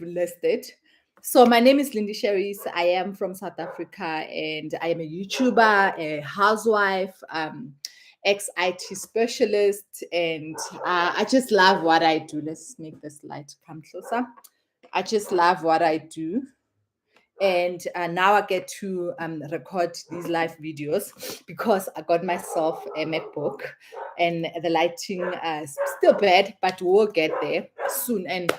listed. So my name is LindyShirries. I am from South Africa and I am a YouTuber, a housewife, ex-IT specialist, and I just love what I do. Let's make this light come closer. I just love what I do. And now I get to record these live videos because I got myself a MacBook, and the lighting is still bad, but we'll get there soon. And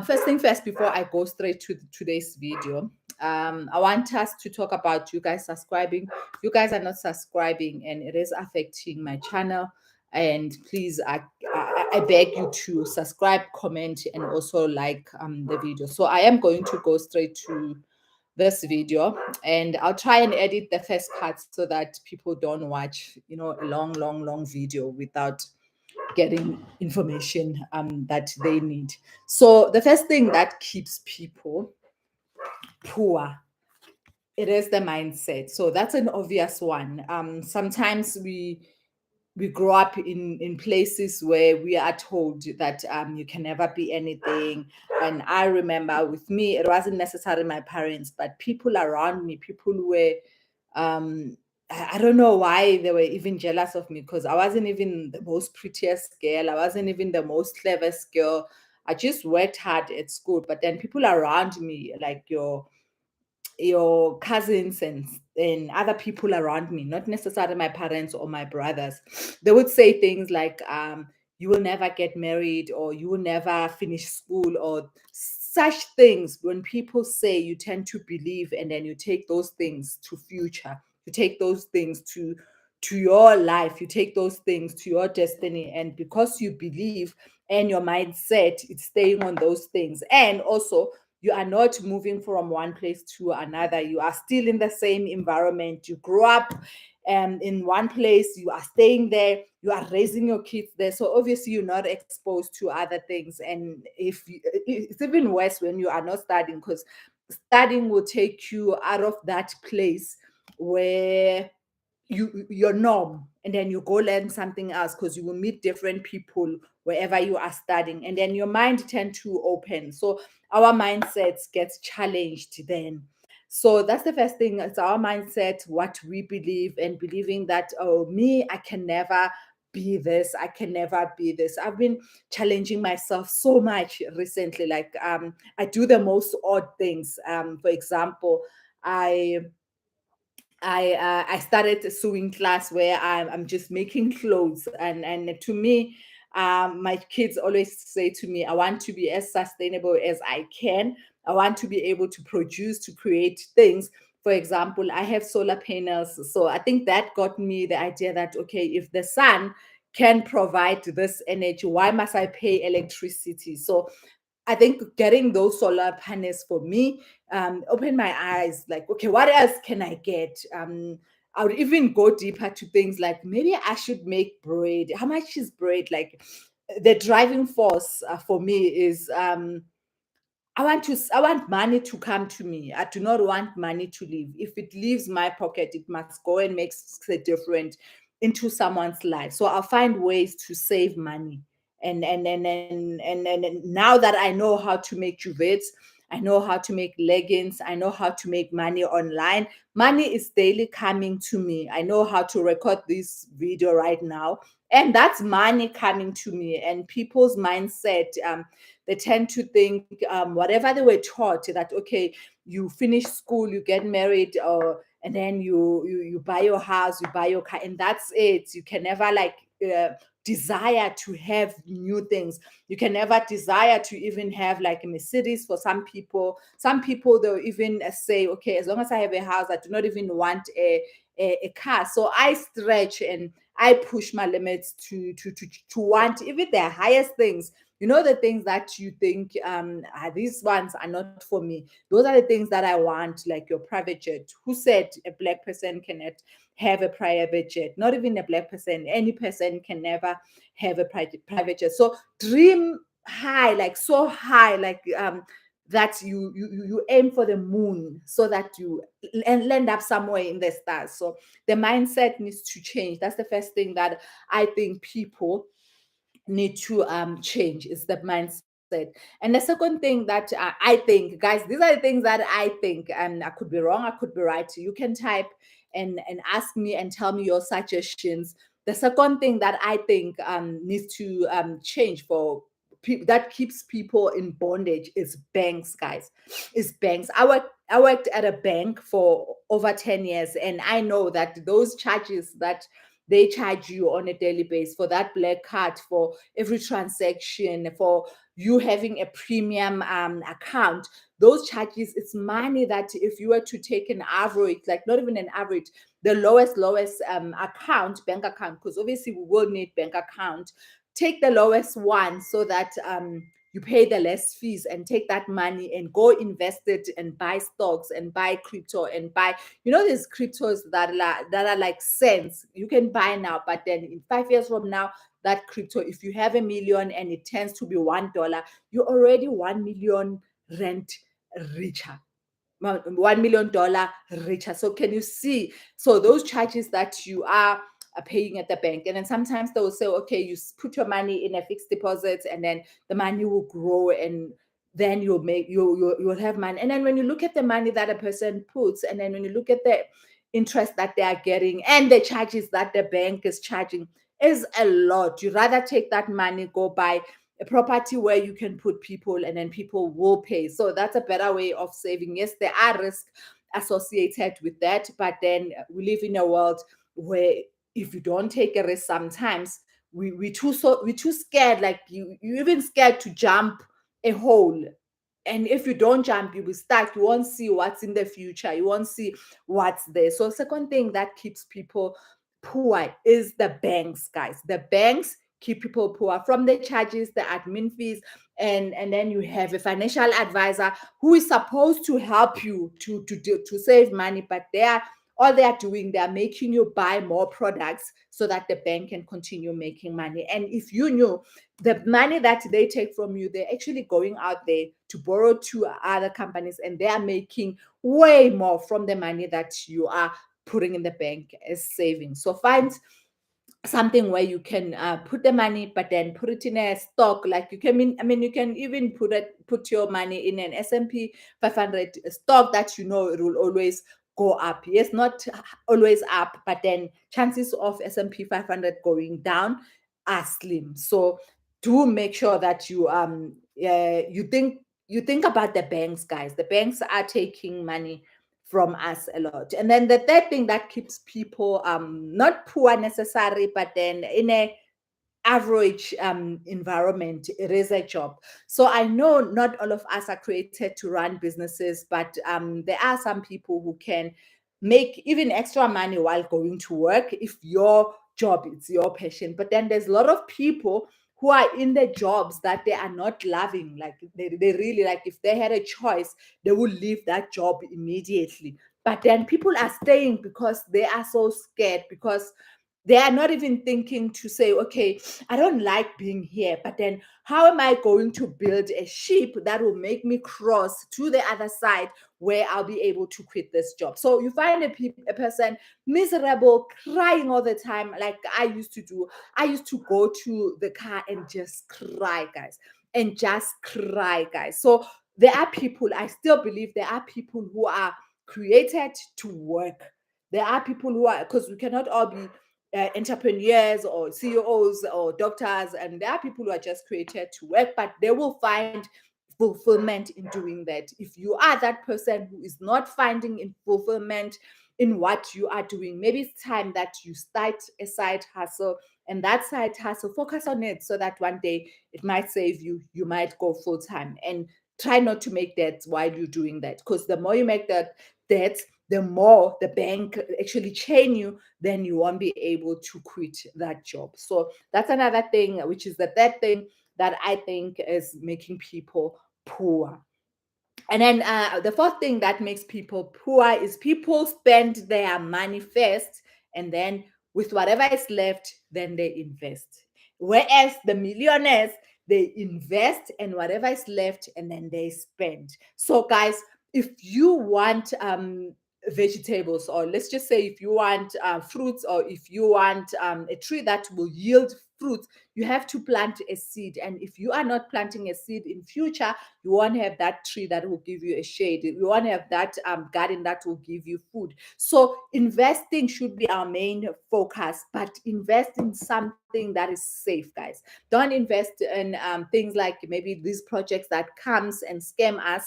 first thing first, before I go straight to today's video, I want us to talk about you guys subscribing. You guys are not subscribing, and it is affecting my channel. And please, I beg you to subscribe, comment, and also like the video. So I am going to go straight to this video, and I'll try and edit the first part so that people don't watch, a long video without getting information that they need. So the first thing that keeps people poor, it is the mindset. So that's an obvious one. Sometimes we grow up in places where we are told that you can never be anything. And I remember with me, it wasn't necessarily my parents, but people around me, people who were I don't know why they were even jealous of me, because I wasn't even the most prettiest girl. I wasn't even the most cleverest girl. I just worked hard at school. But then people around me, like your cousins and other people around me, not necessarily my parents or my brothers, they would say things like, you will never get married, or you will never finish school, or such things. When people say, you tend to believe, and then you take those things to future, you take those things to your life, you take those things to your destiny. And because you believe and your mindset, it's staying on those things. And also, you are not moving from one place to another. You are still in the same environment. You grew up in one place, you are staying there, you are raising your kids there. So obviously you're not exposed to other things. And it's even worse when you are not studying, because studying will take you out of that place where your norm, and then you go learn something else, because you will meet different people wherever you are studying, and then your mind tend to open. So our mindsets gets challenged then. So that's the first thing. It's our mindset, what we believe, and believing that, oh, me, I can never be this, I can never be this. I've been challenging myself so much recently. Like I do the most odd things. For example, I started a sewing class where I'm just making clothes, and to me, my kids always say to me, I want to be as sustainable as I can. I want to be able to produce, to create things. For example, I have solar panels, so I think that got me the idea that, okay, if the sun can provide this energy, why must I pay electricity? So I think getting those solar panels for me opened my eyes. Like, okay, what else can I get? I would even go deeper to things like, maybe I should make bread. How much is bread? Like, the driving force for me is I want money to come to me. I do not want money to leave. If it leaves my pocket, it must go and make a difference into someone's life. So I'll find ways to save money. And now that I know how to make juvets, I know how to make leggings, I know how to make money online. Money is daily coming to me. I know how to record this video right now, and that's money coming to me. And people's mindset, they tend to think whatever they were taught, that, okay, you finish school, you get married, or and then you buy your house, you buy your car, and that's it. You can never desire to have new things. You can never desire to even have like a Mercedes. For some people, they'll even say, okay, as long as I have a house, I do not even want a car. So I stretch and I push my limits to want even the highest things. The things that you think, these ones are not for me. Those are the things that I want, like your private jet. Who said a black person cannot have a private jet? Not even a black person. Any person can never have a private jet. So dream high, like so high, like that you aim for the moon, so that you land up somewhere in the stars. So the mindset needs to change. That's the first thing that I think people need to change, is the mindset. said. And the second thing that I think, guys, these are the things that I think, and I could be wrong, I could be right. You can type and ask me and tell me your suggestions. The second thing that I think needs to change for people that keeps people in bondage is banks, guys. Is banks. I worked at a bank for over 10 years, and I know that those charges that they charge you on a daily basis for that black card, for every transaction, for you having a premium account, those charges, it's money that if you were to take an average, like not even an average, the lowest account, bank account, because obviously we will need bank account, take the lowest one so that you pay the less fees, and take that money and go invest it and buy stocks and buy crypto and buy, you know, these cryptos that are like cents you can buy now, but then in 5 years from now, that crypto, if you have 1 million and it tends to be $1, you're already 1 million rent richer. $1 million richer. So can you see? So those charges that you are paying at the bank, and then sometimes they will say, okay, you put your money in a fixed deposit, and then the money will grow, and then you'll have money. And then when you look at the money that a person puts, and then when you look at the interest that they are getting and the charges that the bank is charging, is a lot. You rather take that money, go buy a property where you can put people, and then people will pay. So that's a better way of saving. Yes, there are risks associated with that, but then we live in a world where if you don't take a risk, sometimes we too scared. Like you even scared to jump a hole. And if you don't jump, you will stuck. You won't see what's in the future. You won't see what's there. So second thing that keeps people poor is the banks, guys. The banks keep people poor, from the charges, the admin fees, and then you have a financial advisor who is supposed to help you to save money, but all they are doing, they are making you buy more products so that the bank can continue making money. And if you knew the money that they take from you, they're actually going out there to borrow to other companies, and they are making way more from the money that you are putting in the bank as savings. So find something where you can put the money, but then put it in a stock. Like you can, you can even put your money in an S&P 500 stock that you know it will always go up. Yes, not always up, but then chances of S&P 500 going down are slim. So do make sure that you think about the banks, guys. The banks are taking money from us a lot. And then the third thing that keeps people not poor necessarily, but then in a average environment, it is a job. So I know not all of us are created to run businesses, but there are some people who can make even extra money while going to work if your job is your passion. But then there's a lot of people who are in the jobs that they are not loving. Like they really, like, if they had a choice, they would leave that job immediately. But then people are staying because they are so scared, because they are not even thinking to say, okay, I don't like being here, but then how am I going to build a ship that will make me cross to the other side where I'll be able to quit this job? So you find a person miserable, crying all the time, like I used to do. I used to go to the car and just cry, guys, and just cry, guys. So there are people, I still believe there are people who are created to work. There are people who are, because we cannot all be entrepreneurs or CEOs or doctors, and there are people who are just created to work, but they will find fulfillment in doing that. If you are that person who is not finding fulfillment in what you are doing, maybe it's time that you start a side hustle, and that side hustle, focus on it so that one day it might save you. You might go full time, and try not to make debts while you're doing that, because the more you make that debts, the more the bank actually chain you, then you won't be able to quit that job. So that's another thing, which is the third thing that I think is making people poor. And then the fourth thing that makes people poor is people spend their money first, and then with whatever is left, then they invest. Whereas the millionaires, they invest and whatever is left, and then they spend. So, guys, if you want vegetables, or let's just say if you want fruits, or if you want a tree that will yield fruits, you have to plant a seed. And if you are not planting a seed in future, you won't have that tree that will give you a shade. You won't have that garden that will give you food. So investing should be our main focus, but invest in something that is safe, guys. Don't invest in things like maybe these projects that comes and scam us,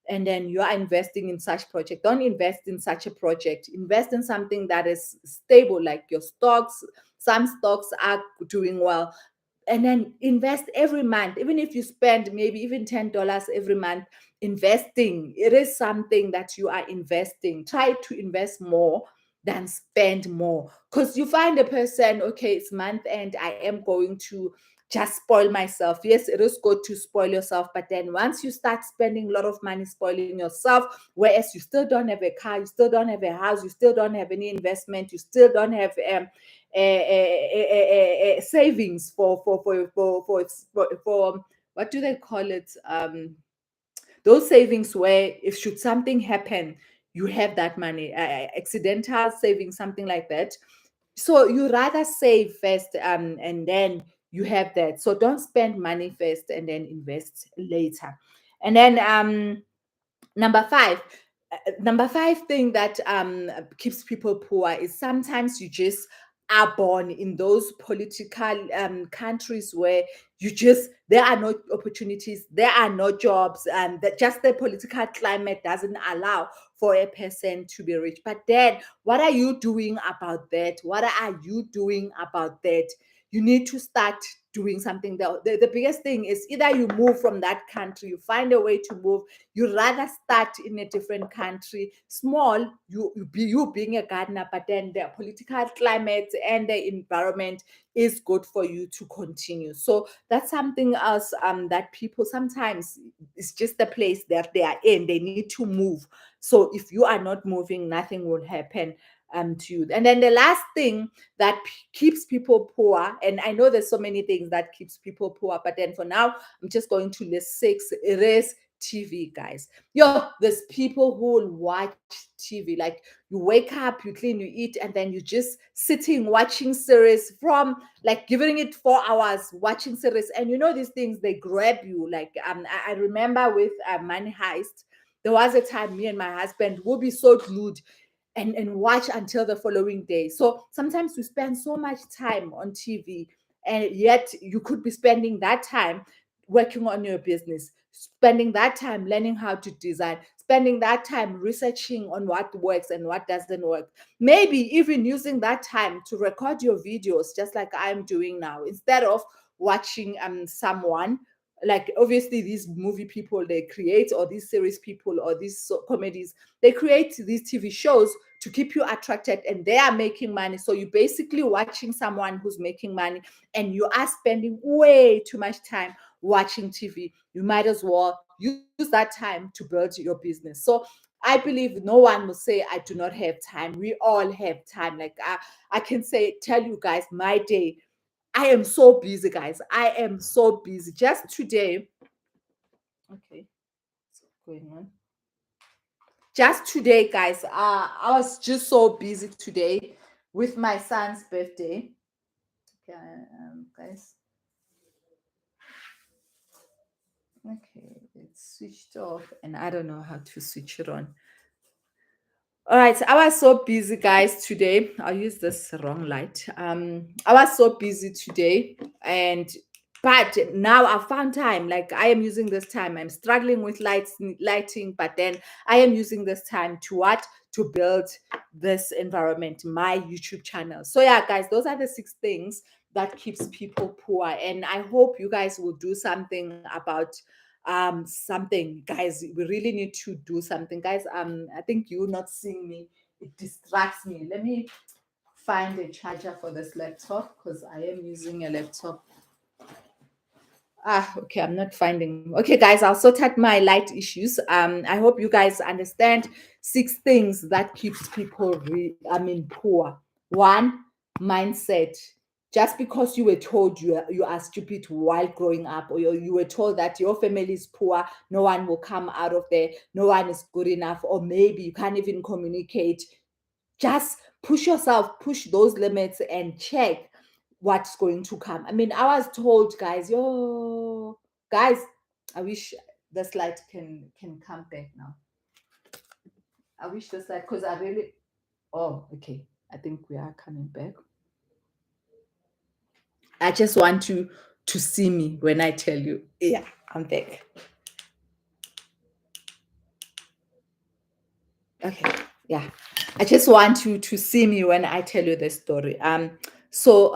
and then you are investing in such project. Don't invest in such a project. Invest in something that is stable, like your stocks. Some stocks are doing well, and then invest every month. Even if you spend maybe even $10 every month investing, it is something that you are investing. Try to invest more than spend more, because you find a person, okay, it's month end, I am going to just spoil myself. Yes, it is good to spoil yourself, but then once you start spending a lot of money spoiling yourself, whereas you still don't have a car, you still don't have a house, you still don't have any investment, you still don't have savings for what do they call it? Those savings where if should something happen, you have that money, accidental savings, something like that. So you rather save first, and then you have that. So don't spend money first and then invest later. And then number five thing that keeps people poor is sometimes you just are born in those political countries where you just there are no opportunities, there are no jobs, and that just the political climate doesn't allow for a person to be rich. But then what are you doing about that? What are you doing about that? You need to start doing something. The biggest thing is either you move from that country, you find a way to move. You rather start in a different country, small, you being a gardener, but then the political climate and the environment is good for you to continue. So that's something else that people sometimes, it's just the place that they are in. They need to move. So if you are not moving, nothing will happen to you. And then the last thing that keeps people poor, and I know there's so many things that keeps people poor, but then for now, I'm just going to list 6. It is TV, guys. Yo, there's people who will watch TV. Like you wake up, you clean, you eat, and then you're just sitting watching series from like giving it 4 hours watching series. And you know these things, they grab you. Like I remember with Money Heist, there was a time me and my husband would be so glued and watch until the following day. So sometimes we spend so much time on TV, and yet you could be spending that time working on your business, spending that time learning how to design, spending that time researching on what works and what doesn't work. Maybe even using that time to record your videos, just like I'm doing now, instead of watching someone. Like obviously these movie people, they create, or these series people, or these comedies, they create these TV shows to keep you attracted, and they are making money. So you're basically watching someone who's making money, and you are spending way too much time watching TV. You might as well use that time to build your business. So I believe no one will say I do not have time. We all have time. Like I can say, tell you guys, my day, I am so busy, guys. I am so busy. Just today, okay, what's going on? Just today, guys, I was just so busy today with my son's birthday. Okay, guys. Okay, it's switched off, and I don't know how to switch it on. All right, so I was so busy, guys, today. I'll use this wrong light. I was so busy today, and but now I found time. Like I am using this time. I'm struggling with lighting, but then I am using this time to what? To build this environment, my YouTube channel. So yeah, guys, those are the 6 things that keeps people poor, and I hope you guys will do something about something. Guys, we really need to do something, guys. I think you're not seeing me, it distracts me. Let me find a charger for this laptop, because I am using a laptop. Okay, I'm not finding. Okay, guys, I'll sort out my light issues. I hope you guys understand 6 things that keeps people poor. 1, mindset. Just because you were told you are stupid while growing up, or you were told that your family is poor, no one will come out of there, no one is good enough, or maybe you can't even communicate. Just push yourself, push those limits, and check what's going to come. I mean, I was told, guys, yo, guys, I wish the slide can come back now. I wish the slide, because I really, oh, okay. I think we are coming back. I just want you to see me when I tell you, yeah, I'm back. Okay, yeah. I just want you to see me when I tell you the story. So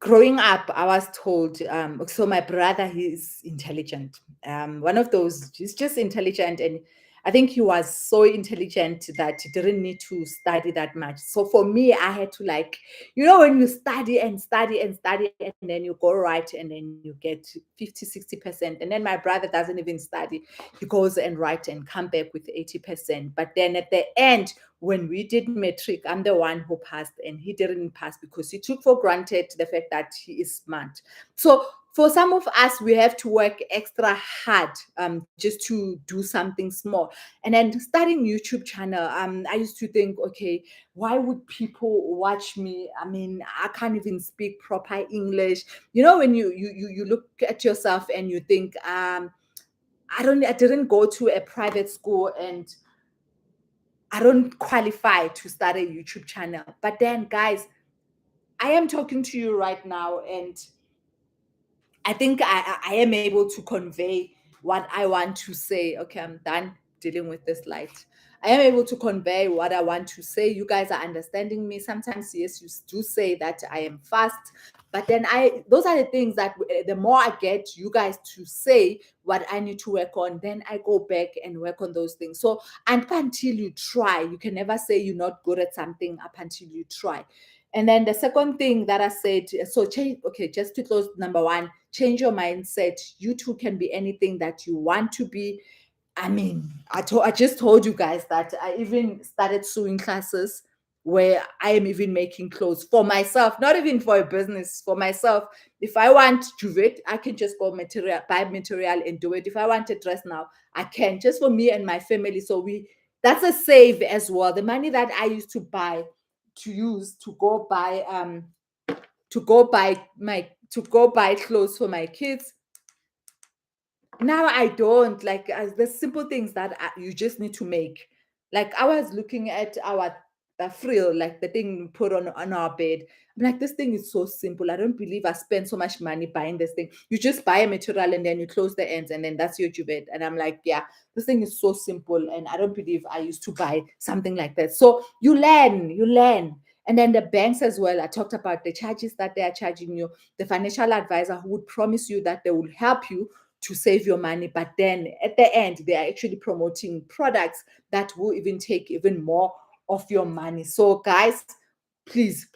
growing up, I was told, so my brother, he's intelligent. One of those, he's just intelligent, and I think he was so intelligent that he didn't need to study that much. So for me, I had to, like, when you study and study and study, and then you go right, and then you get 50, 60%. And then my brother doesn't even study. He goes and write and come back with 80%. But then at the end, when we did metric, I'm the one who passed, and he didn't pass because he took for granted the fact that he is smart. So for some of us, we have to work extra hard just to do something small. And then starting YouTube channel, I used to think, okay, why would people watch me? I mean, I can't even speak proper English. When you look at yourself and you think, I didn't go to a private school, and I don't qualify to start a YouTube channel. But then, guys, I am talking to you right now, and I think I am able to convey what I want to say. Okay, I'm done dealing with this light. I am able to convey what I want to say. You guys are understanding me. Sometimes, yes, you do say that I am fast, but then those are the things that the more I get you guys to say what I need to work on, then I go back and work on those things. So, and until you try, you can never say you're not good at something up until you try. And then the second thing that I said, so change, okay, just to close, number one, change your mindset. You too can be anything that you want to be. I mean, I just told you guys that I even started sewing classes where I am even making clothes for myself, not even for a business, for myself. If I want to do it, I can just go buy material and do it. If I want a dress now, I can, just for me and my family. So that's a save as well. The money that I used to use to go buy clothes for my kids, now I don't, like, as the simple things that you just need to make. Like, I was looking at our frill, like the thing we put on our bed. I'm like, this thing is so simple. I don't believe I spent so much money buying this thing. You just buy a material and then you close the ends, and then that's your duvet. And I'm like, yeah, this thing is so simple, and I don't believe I used to buy something like that. So you learn. And then the banks as well. I talked about the charges that they are charging you. The financial advisor who would promise you that they will help you to save your money, but then at the end they are actually promoting products that will even take even more of your money. So guys, please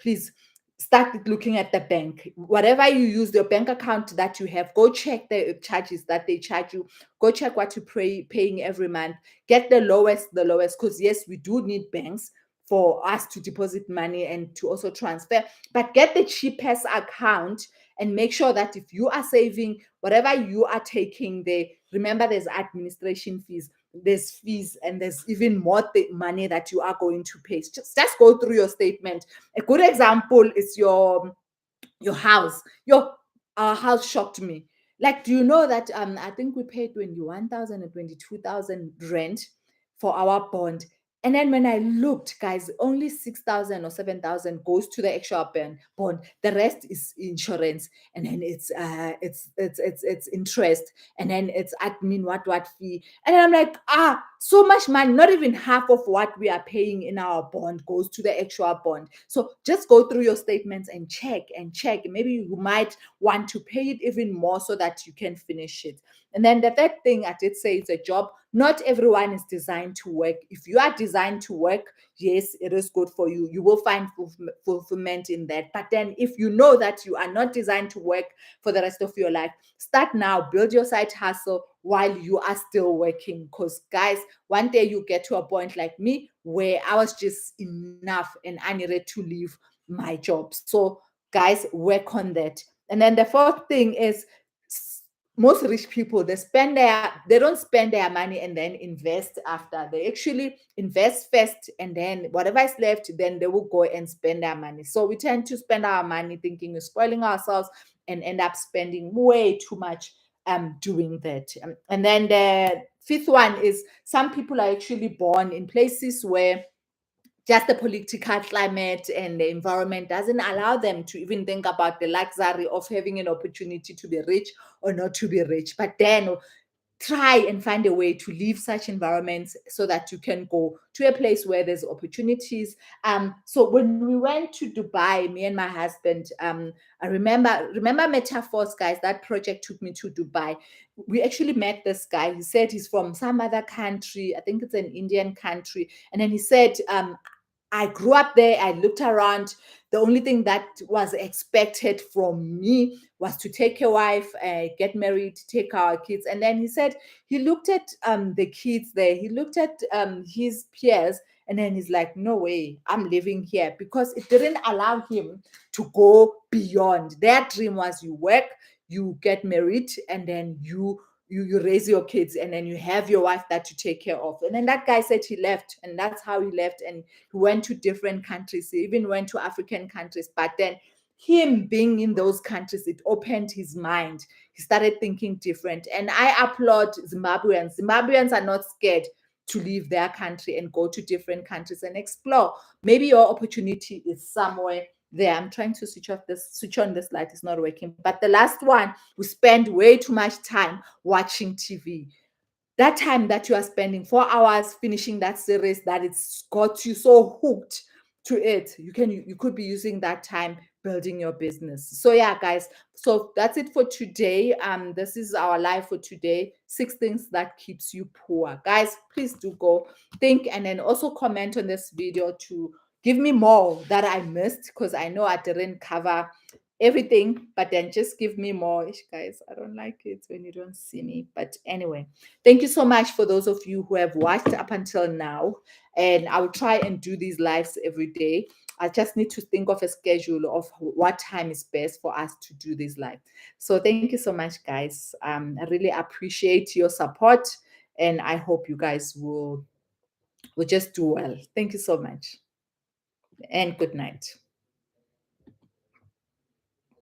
start looking at the bank. Whatever you use, your bank account that you have, go check the charges that they charge you. Go check what you're paying every month. Get the lowest, because yes, we do need banks for us to deposit money and to also transfer, but get the cheapest account, and make sure that if you are saving, whatever you are taking there, remember there's administration fees, there's fees, and there's even more money that you are going to pay. Just go through your statement. A good example is your house. Your Our house shocked me. Like, do you know that I think we paid 21,000 and 22,000 rent for our bond. And then when I looked, guys, only 6,000 or 7,000 goes to the actual bond. The rest is insurance, and then it's interest, and then it's admin what fee. And then I'm like, so much money. Not even half of what we are paying in our bond goes to the actual bond. So just go through your statements and check. Maybe you might want to pay it even more so that you can finish it. And then the third thing I did say, it's a job. Not everyone is designed to work. If you are designed to work, yes, it is good for you. You will find fulfillment in that. But then if you know that you are not designed to work for the rest of your life, start now. Build your side hustle while you are still working. Because guys, one day you get to a point like me where I was just enough and I needed to leave my job. So guys, work on that. And then the fourth thing is, most rich people, they don't spend their money and then invest after. They actually invest first, and then whatever is left, then they will go and spend their money. So we tend to spend our money thinking we're spoiling ourselves and end up spending way too much doing that. And then the fifth one is some people are actually born in places where just the political climate and the environment doesn't allow them to even think about the luxury of having an opportunity to be rich or not to be rich. But then try and find a way to leave such environments so that you can go to a place where there's opportunities. So when we went to Dubai, me and my husband, I remember Metaforce, guys. That project took me to Dubai. We actually met this guy. He said he's from some other country. I think it's an Indian country. And then he said, I grew up there. I looked around. The only thing that was expected from me was to take a wife, get married, take our kids. And then he said he looked at the kids there. He looked at his peers, and then he's like, "No way, I'm living here," because it didn't allow him to go beyond. Their dream was you work, you get married, and then you raise your kids, and then you have your wife that you take care of. And then that guy said he left, and that's how he left. And he went to different countries. He even went to African countries. But then him being in those countries, it opened his mind. He started thinking different. And I applaud Zimbabweans. Zimbabweans are not scared to leave their country and go to different countries and explore. Maybe your opportunity is somewhere there. I'm trying to switch on this light. It's not working. But the last one, we spend way too much time watching TV. That time that you are spending 4 hours finishing that series that it's got you so hooked to it, you could be using that time building your business. So yeah, guys, so that's it for today. This is our live for today. 6 things that keeps you poor. Guys, please do go think, and then also comment on this video to give me more that I missed, because I know I didn't cover everything, but then just give me more. Guys, I don't like it when you don't see me. But anyway, thank you so much for those of you who have watched up until now. And I will try and do these lives every day. I just need to think of a schedule of what time is best for us to do this live. So thank you so much, guys. I really appreciate your support, and I hope you guys will just do well. Thank you so much, and good night.